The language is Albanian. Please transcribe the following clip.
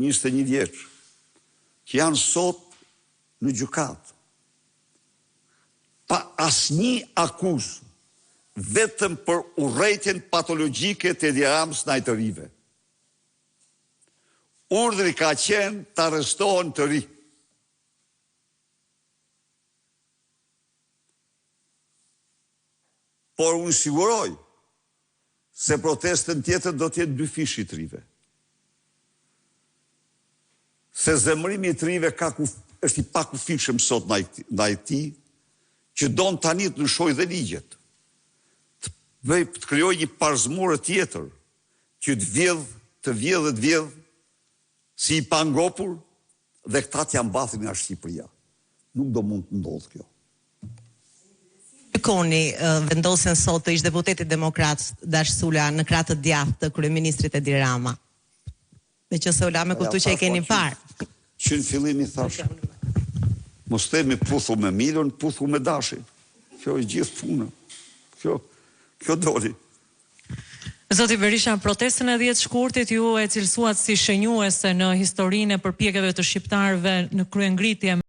21 vjeç, që janë sot në gjykatë, pa asnjë akuzë, vetëm për urrëtitjen patologjike të Edi Ramës ndaj të rive. Urdhri ka qenë të arrestohen të ri. Por unë siguroj se protestën tjetër do t'jetë dy fishi të rive. Se zemrimi të rive është i pakufishëm sot ndaj tij, që don tani të ndryshojë dhe ligjet. Të krijojë një parzmure tjetër, që të vjedh si i pangopur, dhe këta t'ja mbathin nga Shqipëria. Nuk do mund të ndodhë kjo. Koni vendosen sot të ish deputetit demokrat Dash Sula në krah të djathtë të kryeministrit Edi Rama. Meqense Ola me kuptoj që e keni parë. Që në fillim i thash, mos themi puthu me Milon, puthu me Dashin. Kjo është gjithë puna. Kjo doli. Zoti Berisha, protestën e 10 shkurtit ju e cilësuat si shënjuese në historinë e përpjekjeve të shqiptarëve në kryengritje